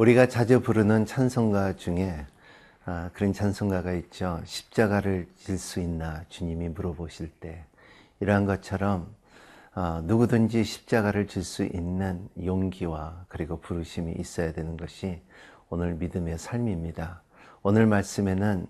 우리가 자주 부르는 찬송가 중에 그런 찬송가가 있죠. 십자가를 질 수 있나 주님이 물어보실 때, 이러한 것처럼 누구든지 십자가를 질 수 있는 용기와 그리고 부르심이 있어야 되는 것이 오늘 믿음의 삶입니다. 오늘 말씀에는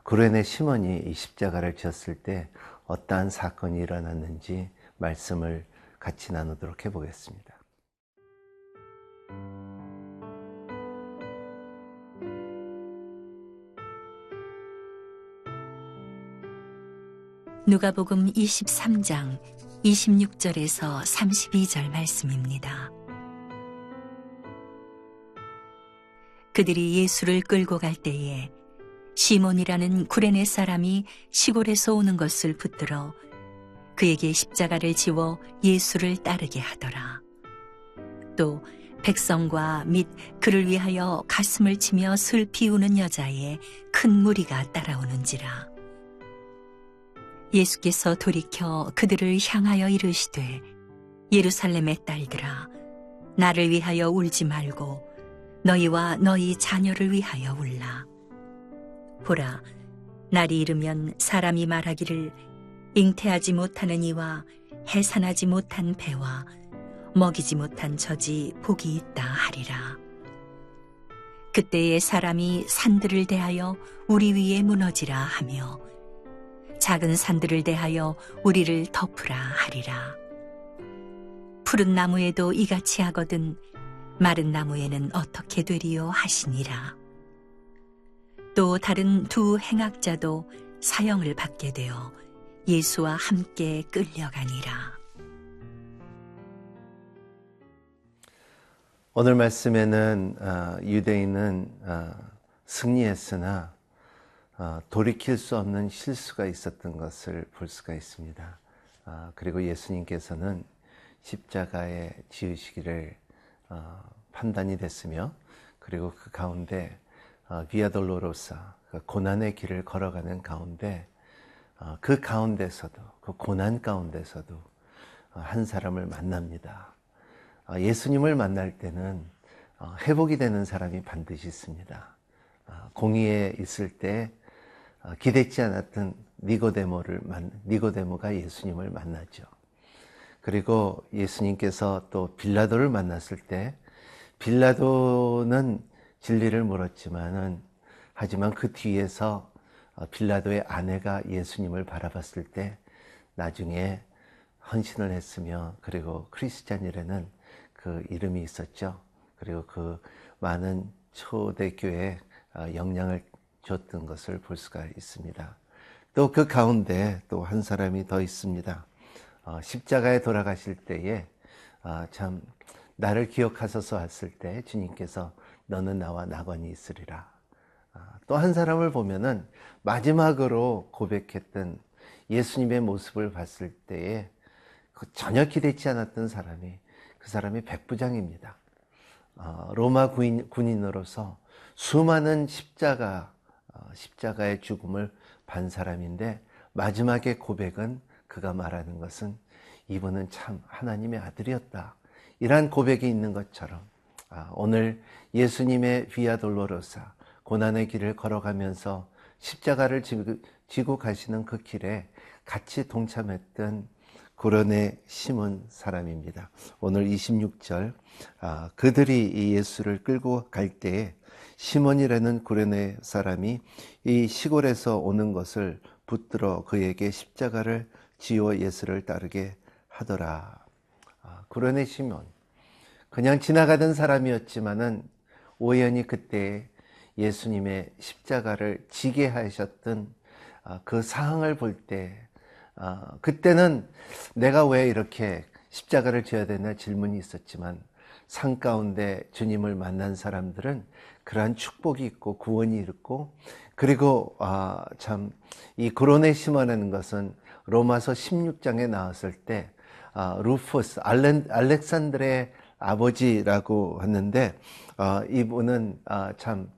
구레네 시몬이 이 십자가를 지었을 때 어떠한 사건이 일어났는지 말씀을 같이 나누도록 해보겠습니다. 누가복음 23장 26절에서 32절 말씀입니다. 그들이 예수를 끌고 갈 때에 시몬이라는 구레네 사람이 시골에서 오는 것을 붙들어 그에게 십자가를 지워 예수를 따르게 하더라. 또 백성과 및 그를 위하여 가슴을 치며 슬피 우는 여자의 큰 무리가 따라오는지라. 예수께서 돌이켜 그들을 향하여 이르시되, 예루살렘의 딸들아, 나를 위하여 울지 말고 너희와 너희 자녀를 위하여 울라. 보라, 날이 이르면 사람이 말하기를 잉태하지 못하는 이와 해산하지 못한 배와 먹이지 못한 젖이 복이 있다 하리라. 그때에 사람이 산들을 대하여 우리 위에 무너지라 하며 작은 산들을 대하여 우리를 덮으라 하리라. 푸른 나무에도 이같이 하거든 마른 나무에는 어떻게 되리요 하시니라. 또 다른 두 행악자도 사형을 받게 되어 예수와 함께 끌려가니라. 오늘 말씀에는 유대인은 승리했으나 돌이킬 수 없는 실수가 있었던 것을 볼 수가 있습니다. 그리고 예수님께서는 십자가에 지으시기를 판단이 됐으며, 그리고 그 가운데 비아 돌로로사, 고난의 길을 걸어가는 가운데 그 가운데서도, 그 고난 가운데서도 한 사람을 만납니다. 예수님을 만날 때는 회복이 되는 사람이 반드시 있습니다. 공의에 있을 때 기대치 않았던 니고데모가 예수님을 만나죠. 그리고 예수님께서 또 빌라도를 만났을 때, 빌라도는 진리를 물었지만은, 하지만 그 뒤에서 빌라도의 아내가 예수님을 바라봤을 때 나중에 헌신을 했으며, 그리고 크리스찬이라는 그 이름이 있었죠. 그리고 그 많은 초대교회에 영향을 줬던 것을 볼 수가 있습니다. 또 그 가운데 또 한 사람이 더 있습니다. 십자가에 돌아가실 때에 참 나를 기억하소서 했을 때 주님께서 너는 나와 나관이 있으리라. 또 한 사람을 보면은 마지막으로 고백했던 예수님의 모습을 봤을 때에 전혀 기대치 않았던 사람이, 그 사람이 백부장입니다. 로마 군인으로서 수많은 십자가의 죽음을 반 사람인데, 마지막에 고백은, 그가 말하는 것은 이분은 참 하나님의 아들이었다, 이러한 고백이 있는 것처럼 오늘 예수님의 비아 돌로로사, 고난의 길을 걸어가면서 십자가를 지고 가시는 그 길에 같이 동참했던 구레네 시몬 사람입니다. 오늘 26절, 그들이 이 예수를 끌고 갈 때에 시몬이라는 구레네 사람이 이 시골에서 오는 것을 붙들어 그에게 십자가를 지워 예수를 따르게 하더라. 구레네 시몬, 그냥 지나가던 사람이었지만은 우연히 그때 예수님의 십자가를 지게 하셨던 그 상황을 볼 때, 그때는 내가 왜 이렇게 십자가를 져야 되나 질문이 있었지만, 산 가운데 주님을 만난 사람들은 그러한 축복이 있고 구원이 있고, 그리고 참 이 구레네 시몬이라는 것은 로마서 16장에 나왔을 때 루푸스, 알렉산드의 아버지라고 했는데, 이분은 참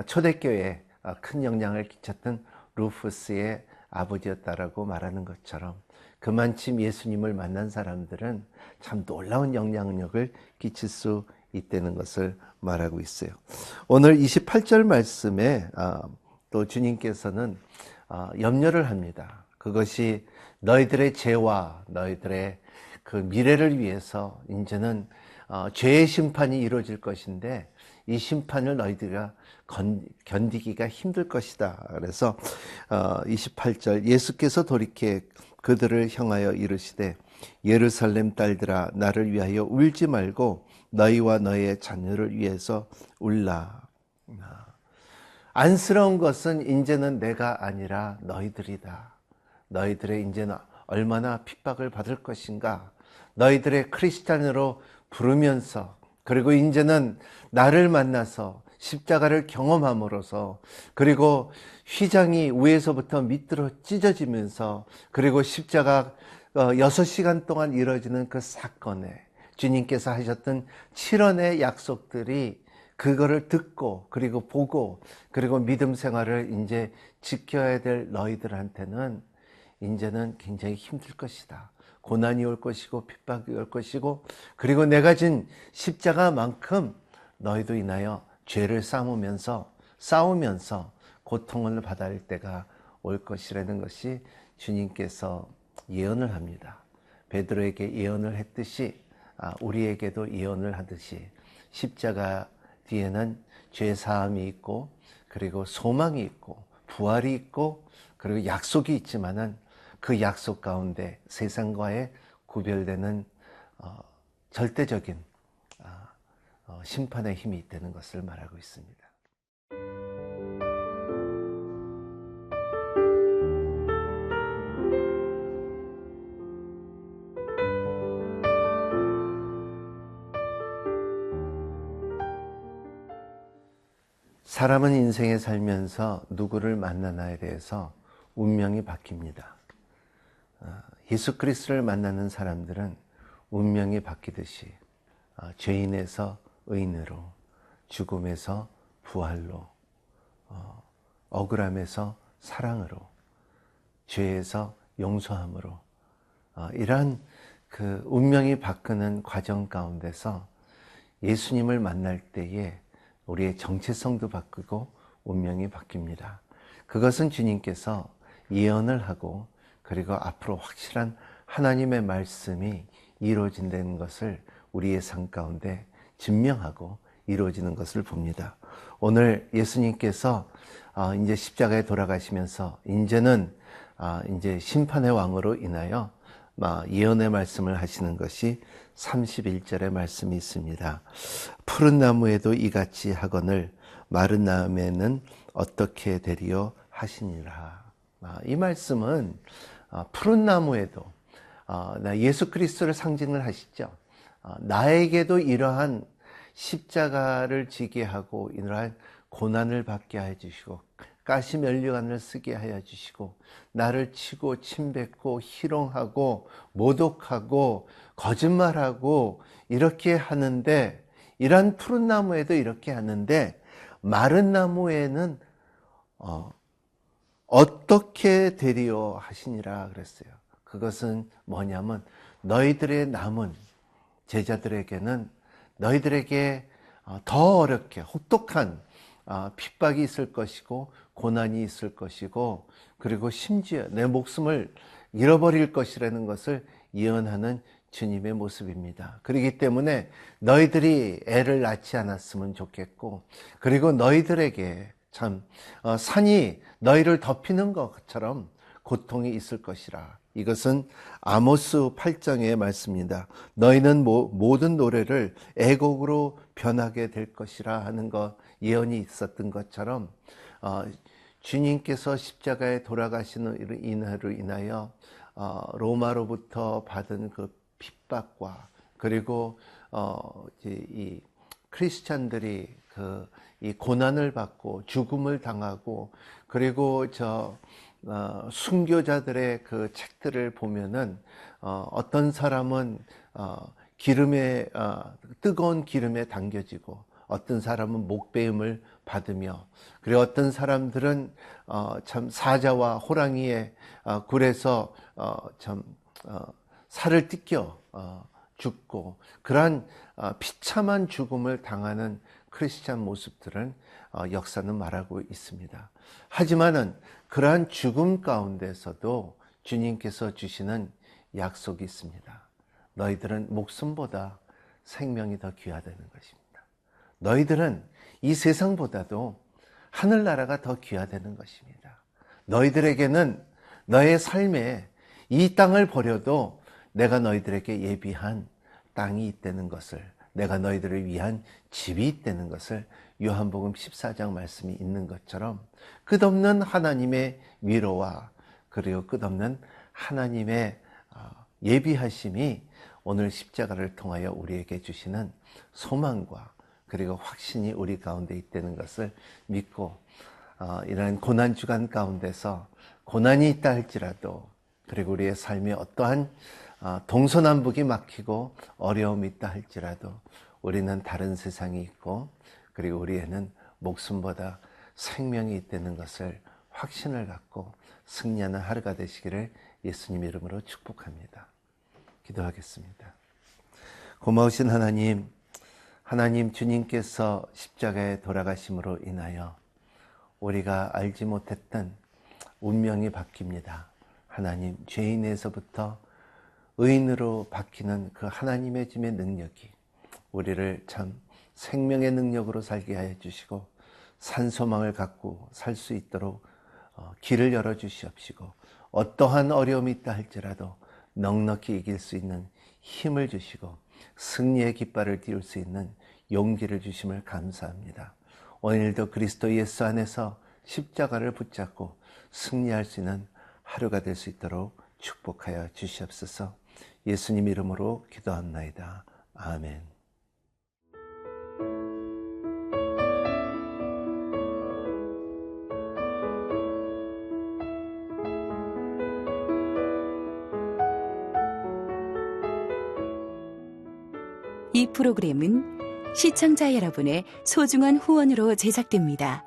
초대교회에 큰 영향을 끼쳤던 루푸스의 아버지였다라고 말하는 것처럼, 그만큼 예수님을 만난 사람들은 참 놀라운 영향력을 끼칠 수 있다는 것을 말하고 있어요. 오늘 28절 말씀에 또 주님께서는 염려를 합니다. 그것이 너희들의 죄와 너희들의 그 미래를 위해서 이제는 죄의 심판이 이루어질 것인데 이 심판을 너희들가 견디기가 힘들 것이다. 그래서 28절 예수께서 돌이켜 그들을 향하여 이르시되 예루살렘 딸들아 나를 위하여 울지 말고 너희와 너희의 자녀를 위해서 울라. 안쓰러운 것은 이제는 내가 아니라 너희들이다. 너희들의 이제는 얼마나 핍박을 받을 것인가. 너희들의 크리스찬으로 부르면서 그리고 이제는 나를 만나서 십자가를 경험함으로써 그리고 휘장이 위에서부터 밑으로 찢어지면서 그리고 십자가 6시간 동안 이루어지는 그 사건에 주님께서 하셨던 7원의 약속들이 그거를 듣고 그리고 보고 그리고 믿음 생활을 이제 지켜야 될 너희들한테는 이제는 굉장히 힘들 것이다. 고난이 올 것이고 핍박이 올 것이고 그리고 내가 진 십자가만큼 너희도 인하여 죄를 싸우면서 고통을 받아야 할 때가 올 것이라는 것이 주님께서 예언을 합니다. 베드로에게 예언을 했듯이 우리에게도 예언을 하듯이 십자가 뒤에는 죄 사함이 있고 그리고 소망이 있고 부활이 있고 그리고 약속이 있지만은 그 약속 가운데 세상과의 구별되는 절대적인 심판의 힘이 있다는 것을 말하고 있습니다. 사람은 인생에 살면서 누구를 만나나에 대해서 운명이 바뀝니다. 예수 그리스도를 만나는 사람들은 운명이 바뀌듯이 죄인에서 의인으로, 죽음에서 부활로, 억울함에서 사랑으로, 죄에서 용서함으로 이러한 그 운명이 바꾸는 과정 가운데서 예수님을 만날 때에 우리의 정체성도 바꾸고 운명이 바뀝니다. 그것은 주님께서 예언을 하고 그리고 앞으로 확실한 하나님의 말씀이 이루어진다는 것을 우리의 삶 가운데 증명하고 이루어지는 것을 봅니다. 오늘 예수님께서 이제 십자가에 돌아가시면서 이제는 이제 심판의 왕으로 인하여 예언의 말씀을 하시는 것이 31절의 말씀이 있습니다. 푸른 나무에도 이같이 하거늘 마른 나무에는 어떻게 되리요 하시니라. 이 말씀은 푸른 나무에도 예수 그리스도를 상징을 하시죠. 나에게도 이러한 십자가를 지게 하고 이러한 고난을 받게 해 주시고 가시 면류관을 쓰게 하여 주시고 나를 치고 침뱉고 희롱하고 모독하고 거짓말하고 이렇게 하는데 이러한 푸른 나무에도 이렇게 하는데 마른 나무에는 어떻게 되리요 하시니라 그랬어요. 그것은 뭐냐면 너희들의 남은 제자들에게는 너희들에게 더 어렵게 혹독한 핍박이 있을 것이고 고난이 있을 것이고 그리고 심지어 내 목숨을 잃어버릴 것이라는 것을 예언하는 주님의 모습입니다. 그렇기 때문에 너희들이 애를 낳지 않았으면 좋겠고 그리고 너희들에게 참 산이 너희를 덮이는 것처럼 고통이 있을 것이라. 이것은 아모스 8장의 말씀입니다. 너희는 모든 노래를 애곡으로 변하게 될 것이라 하는 것 예언이 있었던 것처럼 주님께서 십자가에 돌아가시는 이날로 인하여 로마로부터 받은 그 핍박과 그리고 이 크리스찬들이 이 고난을 받고 죽음을 당하고 그리고 순교자들의 그 책들을 보면은 어떤 사람은 뜨거운 기름에 당겨지고 어떤 사람은 목베임을 받으며 그리고 어떤 사람들은 참 사자와 호랑이의 굴에서 살을 뜯겨 죽고 그러한 비참한 죽음을 당하는 크리스찬 모습들은 역사는 말하고 있습니다. 하지만은 그러한 죽음 가운데서도 주님께서 주시는 약속이 있습니다. 너희들은 목숨보다 생명이 더 귀하다는 것입니다. 너희들은 이 세상보다도 하늘나라가 더 귀하다는 것입니다. 너희들에게는 너의 삶에 이 땅을 버려도 내가 너희들에게 예비한 땅이 있다는 것을, 내가 너희들을 위한 집이 있다는 것을 요한복음 14장 말씀이 있는 것처럼 끝없는 하나님의 위로와 그리고 끝없는 하나님의 예비하심이 오늘 십자가를 통하여 우리에게 주시는 소망과 그리고 확신이 우리 가운데 있다는 것을 믿고 이런 고난주간 가운데서 고난이 있다 할지라도 그리고 우리의 삶에 어떠한 동서남북이 막히고 어려움이 있다 할지라도 우리는 다른 세상이 있고 그리고 우리에는 목숨보다 생명이 있다는 것을 확신을 갖고 승리하는 하루가 되시기를 예수님 이름으로 축복합니다. 기도하겠습니다. 고마우신 하나님, 하나님 주님께서 십자가에 돌아가심으로 인하여 우리가 알지 못했던 운명이 바뀝니다. 하나님, 죄인에서부터 의인으로 바뀌는 그 하나님의 짐의 능력이 우리를 참 생명의 능력으로 살게 하여 주시고 산소망을 갖고 살 수 있도록 길을 열어 주시옵시고 어떠한 어려움이 있다 할지라도 넉넉히 이길 수 있는 힘을 주시고 승리의 깃발을 띄울 수 있는 용기를 주심을 감사합니다. 오늘도 그리스도 예수 안에서 십자가를 붙잡고 승리할 수 있는 하루가 될 수 있도록 축복하여 주시옵소서. 예수님 이름으로 기도합나이다. 아멘. 이 프로그램은 시청자 여러분의 소중한 후원으로 제작됩니다.